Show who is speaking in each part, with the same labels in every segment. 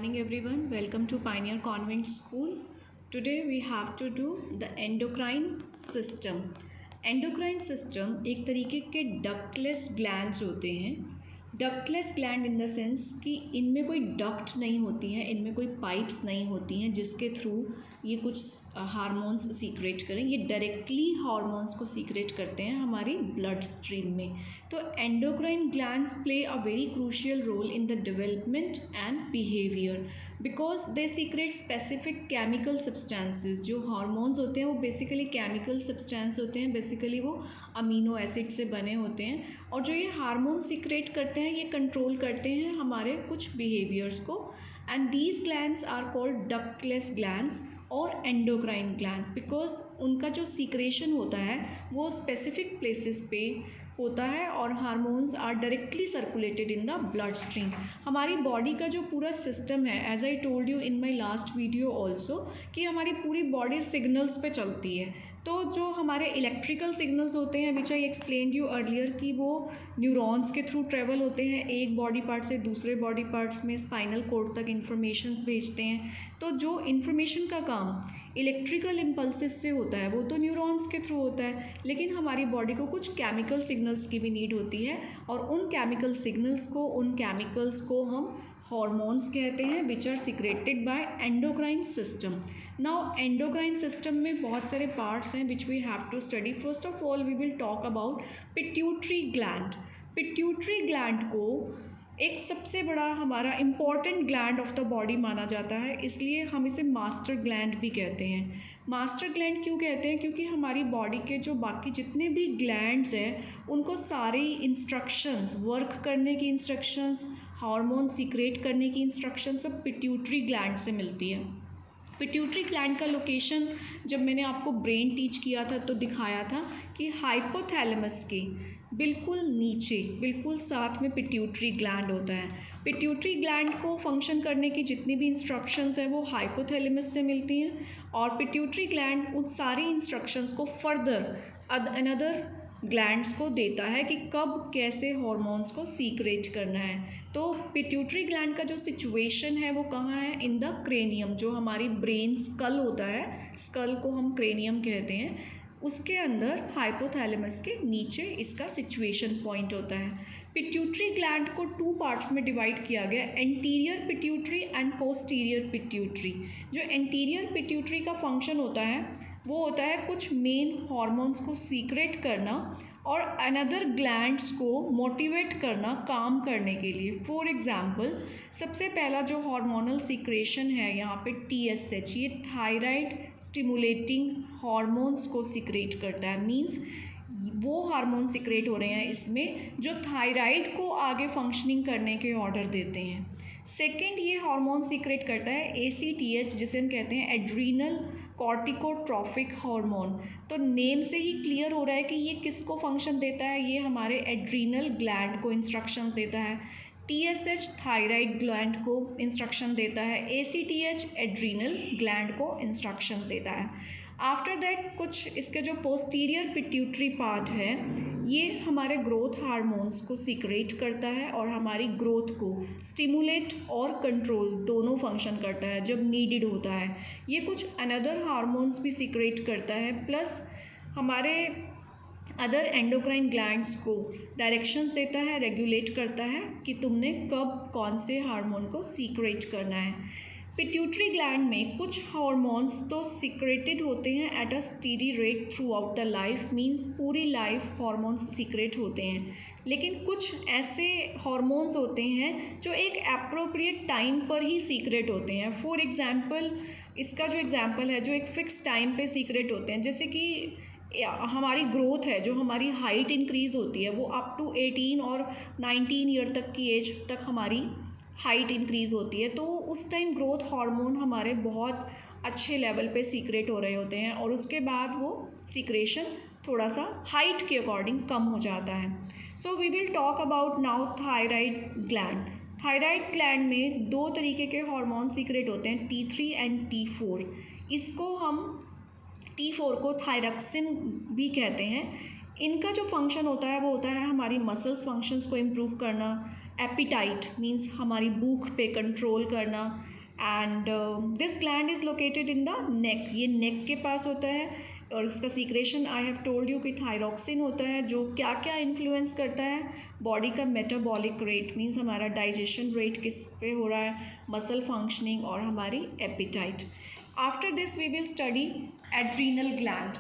Speaker 1: Morning everyone, welcome to Pioneer Convent School. Today we have to do the endocrine system. Endocrine system एक तरीके के ductless glands होते हैं. Ductless gland in the sense कि इनमें कोई डक्ट नहीं होती है, इनमें कोई पाइप्स नहीं होती हैं जिसके थ्रू ये कुछ हार्मोन्स सीक्रेट करें. ये डायरेक्टली हार्मोन्स को सीक्रेट करते हैं हमारी ब्लड स्ट्रीम में. तो endocrine glands play a very crucial role in the development and behaviour because they secrete specific chemical substances. जो हार्मोन्स होते हैं वो बेसिकली केमिकल सब्सटेंस होते हैं, बेसिकली वो अमीनो एसिड से बने होते हैं. और जो ये हार्मोन सीक्रेट करते हैं ये कंट्रोल करते हैं हमारे कुछ बिहेवियर्स को. And these glands are called ductless glands और एंडोक्राइन ग्लैंड्स बिकॉज उनका जो सीक्रेशन होता है वो स्पेसिफिक प्लेसेस पे होता है और hormones are directly circulated in the blood stream. हमारी बॉडी का जो पूरा सिस्टम है, as I told you in my last video also, कि हमारी पूरी बॉडी सिग्नल्स पे चलती है. तो जो हमारे इलेक्ट्रिकल सिग्नल्स होते हैं which I explain you earlier कि वो न्यूरॉन्स के थ्रू ट्रेवल होते हैं एक बॉडी पार्ट से दूसरे बॉडी पार्ट्स में स्पाइनल कोड तक इन्फॉर्मेशंस भेजते हैं. तो जो इन्फॉर्मेशन का काम इलेक्ट्रिकल इम्पल्सिस से होता है वो तो न्यूरॉन्स के थ्रू होता है, लेकिन हमारी बॉडी को कुछ केमिकल सिग्नल्स की भी नीड होती है और उन केमिकल सिग्नल्स को, उन केमिकल्स को हम हॉर्मोन्स कहते हैं which are secreted by endocrine system. Now endocrine system में बहुत सारे पार्ट्स हैं which we have to study. First of all we will talk about pituitary gland. Pituitary gland को एक सबसे बड़ा हमारा important gland of the body माना जाता है, इसलिए हम इसे मास्टर ग्लैंड भी कहते हैं. मास्टर ग्लैंड क्यों कहते हैं? क्योंकि हमारी बॉडी के जो बाकी जितने भी ग्लैंड्स हैं उनको सारी इंस्ट्रक्शंस, वर्क करने की इंस्ट्रक्शंस, हार्मोन सीक्रेट करने की इंस्ट्रक्शन सब पिट्यूटरी ग्लैंड से मिलती है. पिट्यूटरी ग्लैंड का लोकेशन जब मैंने आपको ब्रेन टीच किया था तो दिखाया था कि हाइपोथैलेमस के बिल्कुल नीचे, बिल्कुल साथ में पिट्यूटरी ग्लैंड होता है. पिट्यूटरी ग्लैंड को फंक्शन करने की जितनी भी इंस्ट्रक्शंस हैं वो हाइपोथैलेमस से मिलती हैं और पिट्यूटरी ग्लैंड उन सारी इंस्ट्रक्शंस को फर्दर अनदर ग्लैंड्स को देता है कि कब कैसे हॉर्मोन्स को सीक्रेट करना है. तो पिट्यूटरी ग्लैंड का जो सिचुएशन है वो कहाँ है? In the cranium. जो हमारी ब्रेन स्कल होता है, स्कल को हम क्रेनियम कहते हैं, उसके अंदर हाइपोथैलेमस के नीचे इसका सिचुएशन पॉइंट होता है. पिट्यूटरी ग्लैंड को टू पार्ट्स में डिवाइड किया गया, anterior pituitary and posterior pituitary. जो एंटीरियर पिट्यूटरी का फंक्शन होता है वो होता है कुछ मेन हार्मोन्स को सीक्रेट करना और अनदर ग्लैंड्स को मोटिवेट करना काम करने के लिए. फॉर एग्जांपल सबसे पहला जो हार्मोनल सीक्रेशन है यहाँ पे TSH, ये थायराइड स्टिमुलेटिंग हार्मोन्स को सीक्रेट करता है. मींस वो हार्मोन सीक्रेट हो रहे हैं इसमें जो थायराइड को आगे फंक्शनिंग करने के ऑर्डर देते हैं. सेकेंड ये हार्मोन सीक्रेट करता है ACTH, जिसे हम कहते हैं एड्रीनल कॉर्टिकोट्रॉफिक हार्मोन. तो नेम से ही क्लियर हो रहा है कि ये किसको फंक्शन देता है, ये हमारे एड्रीनल ग्लैंड को इंस्ट्रक्शंस देता है. TSH थायराइड ग्लैंड को इंस्ट्रक्शन देता है, ACTH एड्रीनल ग्लैंड को इंस्ट्रक्शंस देता है. आफ्टर दैट कुछ इसके जो पोस्टीरियर पिट्यूटरी पार्ट है ये हमारे ग्रोथ हार्मोन्स को सीक्रेट करता है और हमारी ग्रोथ को स्टिमुलेट और कंट्रोल दोनों फंक्शन करता है जब नीडेड होता है. ये कुछ अनदर हार्मोन्स भी सीक्रेट करता है, प्लस हमारे अदर एंडोक्राइन ग्लैंड्स को डायरेक्शंस देता है, रेगुलेट करता है कि तुमने कब कौन से हार्मोन को सीक्रेट करना है. पिट्यूटरी ग्लैंड में कुछ हार्मोन्स तो सीक्रेटेड होते हैं at a steady rate through out the life, means पूरी लाइफ हार्मोन्स सीक्रेट होते हैं. लेकिन कुछ ऐसे हार्मोन्स होते हैं जो एक एप्रोप्रिएट टाइम पर ही सीक्रेट होते हैं. फॉर एग्जांपल इसका जो एग्जांपल है जो एक फिक्स टाइम पे सीक्रेट होते हैं, जैसे कि हमारी ग्रोथ है, जो हमारी हाइट इंक्रीज़ होती है वो अप टू 18 और 19 ईयर तक की एज तक हमारी हाइट इंक्रीज़ होती है. तो उस टाइम ग्रोथ हार्मोन हमारे बहुत अच्छे लेवल पे सीक्रेट हो रहे होते हैं और उसके बाद वो सीक्रेशन थोड़ा सा हाइट के अकॉर्डिंग कम हो जाता है. So we will talk about now thyroid gland. Thyroid gland में दो तरीके के हार्मोन सीक्रेट होते हैं, T3 एंड T4. इसको हम T4 को थायरॉक्सिन भी कहते हैं. इनका जो फंक्शन होता है वो होता है हमारी मसल्स फंक्शंस को इम्प्रूव करना, एपिटाइट मीन्स हमारी भूख पे कंट्रोल करना। And this gland is located in the neck, ये नेक के पास होता है। और उसका secretion I have told you कि थायरॉक्सिन होता है, जो क्या क्या इन्फ्लुएंस करता है बॉडी का मेटाबॉलिक रेट, मीन्स हमारा डाइजेशन रेट किस पे हो रहा है, मसल फंक्शनिंग और हमारी appetite. After this we will study adrenal gland.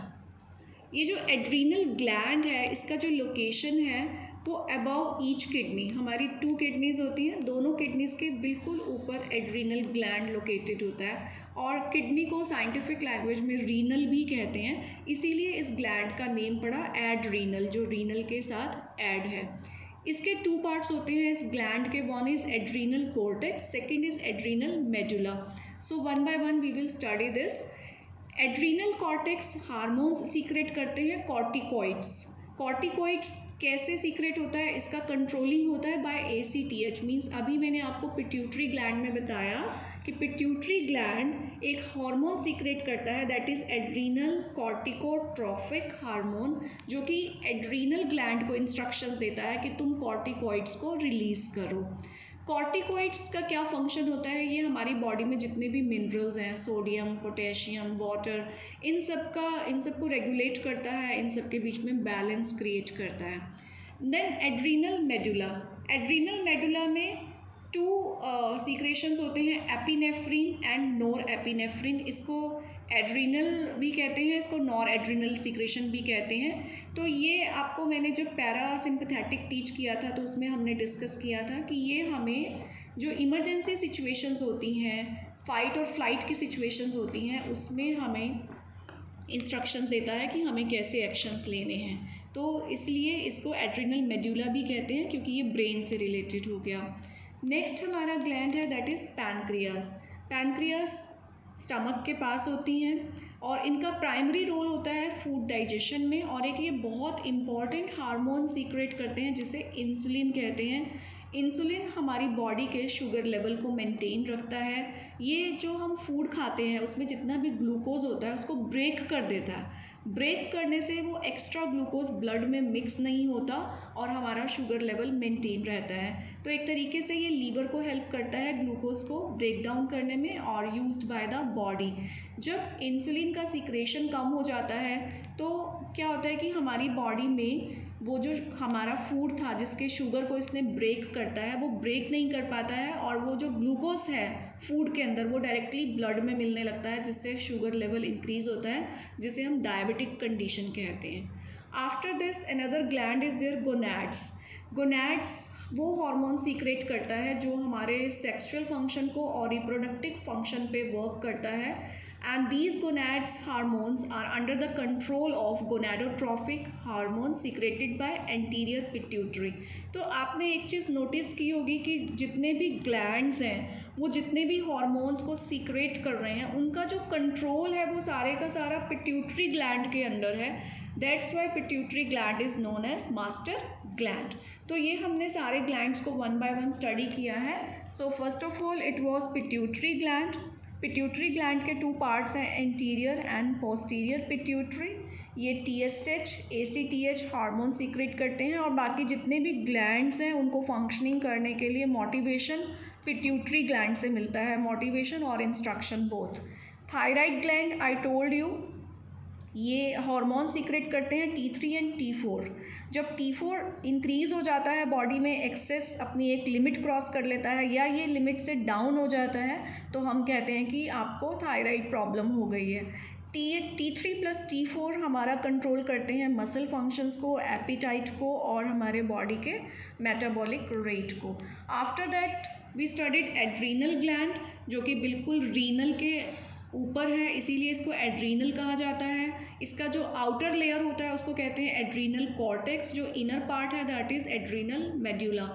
Speaker 1: ये जो एड्रीनल ग्लैंड है इसका जो लोकेशन है वो अबव ईच किडनी, हमारी 2 किडनीज़ होती हैं, दोनों किडनीज़ के बिल्कुल ऊपर एड्रीनल ग्लैंड लोकेटेड होता है। और किडनी को साइंटिफिक लैंग्वेज में रीनल भी कहते हैं, इसीलिए इस ग्लैंड का नेम पड़ा एड्रीनल, जो रीनल के साथ ऐड है। इसके 2 पार्ट्स होते हैं इस ग्लैंड के, one is adrenal cortex, second is adrenal medulla. So one by one we will study this. Adrenal cortex hormones secrete करते हैं कॉर्टिकॉइड्स। कॉर्टिकॉइड्स कैसे सीक्रेट होता है, इसका कंट्रोलिंग होता है बाय ACTH, मीन्स अभी मैंने आपको पिट्यूटरी ग्लैंड में बताया कि पिट्यूटरी ग्लैंड एक हार्मोन सीक्रेट करता है दैट इज़ एड्रीनल कॉर्टिकोट्रॉफिक हार्मोन, जो कि एड्रीनल ग्लैंड को इंस्ट्रक्शंस देता है कि तुम कॉर्टिकॉइड्स को रिलीज़ करो। कॉर्टिकॉइड्स का क्या फंक्शन होता है, ये हमारी बॉडी में जितने भी मिनरल्स हैं, सोडियम, पोटेशियम, वाटर, इन सब को रेगुलेट करता है, इन सब के बीच में बैलेंस क्रिएट करता है। Then adrenal medulla, adrenal medulla में 2 सीक्रेशंस होते हैं, एपिनेफ्रिन एंड नोर एपिनेफ्रिन। इसको एड्रीनल भी कहते हैं, इसको नॉर एड्रीनल सीक्रेशन भी कहते हैं। तो ये आपको मैंने जब पैरासिम्पथेटिक टीच किया था तो उसमें हमने डिस्कस किया था कि ये हमें जो इमरजेंसी सिचुएशंस होती हैं, फाइट और फ्लाइट की सिचुएशंस होती हैं, उसमें हमें इंस्ट्रक्शंस देता है कि हमें कैसे एक्शंस लेने हैं। तो इसलिए इसको एड्रीनल मेडुला भी कहते हैं, क्योंकि ये ब्रेन से रिलेटेड हो गया। नेक्स्ट हमारा ग्लैंड है that is pancreas. Pancreas stomach के पास होती हैं और इनका प्राइमरी रोल होता है फूड डाइजेशन में। और एक ये बहुत इम्पॉर्टेंट हार्मोन सीक्रेट करते हैं जिसे इंसुलिन कहते हैं। इंसुलिन हमारी बॉडी के शुगर लेवल को मेंटेन रखता है। ये जो हम फूड खाते हैं उसमें जितना भी ग्लूकोज होता है उसको ब्रेक कर देता है। ब्रेक करने से वो एक्स्ट्रा ग्लूकोज ब्लड में मिक्स नहीं होता और हमारा शुगर लेवल मेंटेन रहता है। तो एक तरीके से ये लीवर को हेल्प करता है ग्लूकोज को ब्रेक डाउन करने में और यूज्ड बाय द बॉडी। जब इंसुलिन का सीक्रेशन कम हो जाता है तो क्या होता है कि हमारी बॉडी में वो जो हमारा फूड था जिसके शुगर को इसने ब्रेक करता है वो ब्रेक नहीं कर पाता है, और वो जो ग्लूकोज है फूड के अंदर वो डायरेक्टली ब्लड में मिलने लगता है, जिससे शुगर लेवल इंक्रीज होता है, जिसे हम डायबिटिक कंडीशन कहते हैं। After this another gland is there gonads. Gonads वो हार्मोन सीक्रेट करता है जो हमारे सेक्सुअल फंक्शन को और रिप्रोडक्टिव फंक्शन पे वर्क करता है। And these gonads hormones are under the control of gonadotrophic hormone secreted by anterior pituitary. तो आपने एक चीज़ नोटिस की होगी कि जितने भी ग्लैंड्स हैं वो जितने भी हार्मोन्स को सीक्रेट कर रहे हैं उनका जो कंट्रोल है वो सारे का सारा पिट्यूटरी ग्लैंड के अंडर है। That's why pituitary gland is known as master gland. तो ये हमने सारे ग्लैंड्स को वन बाय वन स्टडी किया है। So first of all it was pituitary gland. Pituitary gland के 2 पार्ट्स हैं, एंटीरियर एंड पोस्टीरियर पिट्यूटरी। ये TSH ACTH हार्मोन सीक्रेट करते हैं और बाकी जितने भी ग्लैंड्स हैं उनको फंक्शनिंग करने के लिए मोटिवेशन पिट्यूटरी ग्लैंड से मिलता है, मोटिवेशन और instruction both. Thyroid gland I told you ये हार्मोन सीक्रेट करते हैं T3 एंड T4। जब T4 इंक्रीज़ हो जाता है बॉडी में, एक्सेस अपनी एक लिमिट क्रॉस कर लेता है या ये लिमिट से डाउन हो जाता है, तो हम कहते हैं कि आपको थायराइड प्रॉब्लम हो गई है। T3 प्लस T4 हमारा कंट्रोल करते हैं मसल फंक्शंस को, एपिटाइट को और हमारे बॉडी के मेटाबॉलिक रेट को। After that we studied adrenal gland जो कि बिल्कुल रीनल के ऊपर है, इसीलिए इसको एड्रीनल कहा जाता है। इसका जो आउटर लेयर होता है उसको कहते हैं एड्रीनल कॉर्टेक्स, जो इनर पार्ट है दैट इज़ एड्रीनल मेड्यूला।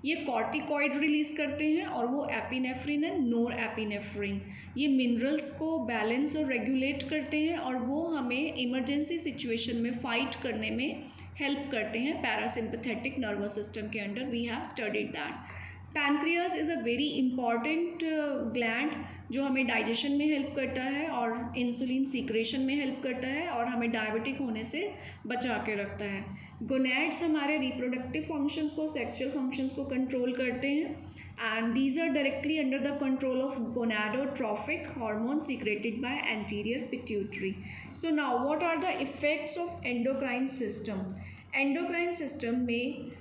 Speaker 1: ये कॉर्टिकॉइड रिलीज करते हैं और वो एपिनेफ्रिन एंड नोर एपिनेफ्रिन। ये मिनरल्स को बैलेंस और रेगुलेट करते हैं और वो हमें इमरजेंसी सिचुएशन में फाइट करने में हेल्प करते हैं। पैरासिम्पथेटिक नर्वस सिस्टम के under we have studied that. Pancreas is a very important gland जो हमें डाइजेशन में हेल्प करता है और इंसुलिन सीक्रेशन में हेल्प करता है और हमें डायबिटिक होने से बचा के रखता है। गोनैड्स हमारे रिप्रोडक्टिव फंक्शंस को, सेक्सुअल फंक्शंस को कंट्रोल करते हैं and these are directly under the control of gonadotrophic hormone secreted by anterior pituitary. So now what are the effects of endocrine system? Endocrine system में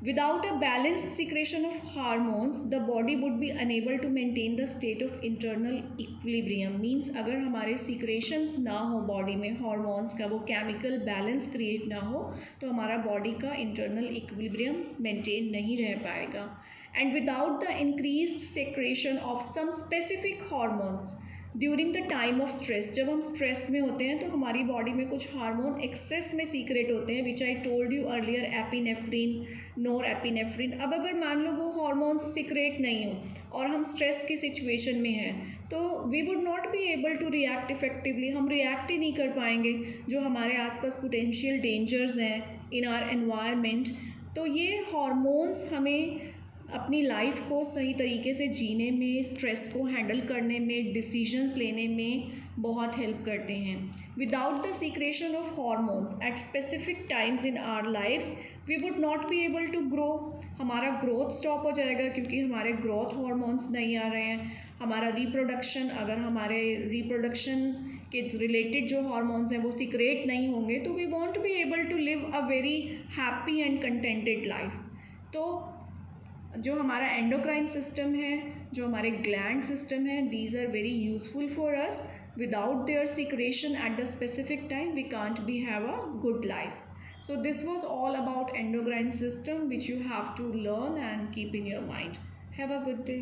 Speaker 1: without a balanced secretion of hormones, the body would be unable to maintain the state of internal equilibrium. Means अगर हमारे secretions ना हो body में hormones का, वो chemical balance create ना हो, तो हमारा body का internal equilibrium maintain नहीं रह पाएगा. And without the increased secretion of some specific hormones during the time of stress, जब हम स्ट्रेस में होते हैं तो हमारी बॉडी में कुछ हार्मोन एक्सेस में सीक्रेट होते हैं, which I told you earlier, epinephrine, norepinephrine. अब अगर मान लो वो हार्मोन्स सीक्रेट नहीं हो और हम स्ट्रेस की सिचुएशन में हैं तो we would not be able to react effectively. हम रिएक्ट ही नहीं कर पाएंगे जो हमारे आसपास पोटेंशियल डेंजर्स हैं इन आवर एनवायरनमेंट. तो ये हार्मोन्स हमें अपनी लाइफ को सही तरीके से जीने में, स्ट्रेस को हैंडल करने में, डिसीजंस लेने में बहुत हेल्प करते हैं. Without the secretion of hormones at specific times in our lifes we would not be able to grow. हमारा ग्रोथ स्टॉप हो जाएगा क्योंकि हमारे ग्रोथ हार्मोन्स नहीं आ रहे हैं. हमारा रिप्रोडक्शन, अगर हमारे रिप्रोडक्शन के रिलेटेड जो हार्मोन्स हैं वो सीक्रेट नहीं होंगे तो we won't be able to live a very happy and contented life. तो जो हमारा एंडोक्राइन सिस्टम है, जो हमारे ग्लैंड सिस्टम है, these are very useful for us. Without their secretion at the specific time we can't be have a good life. So this was all about endocrine system which you have to learn and keep in your mind. Have a good day.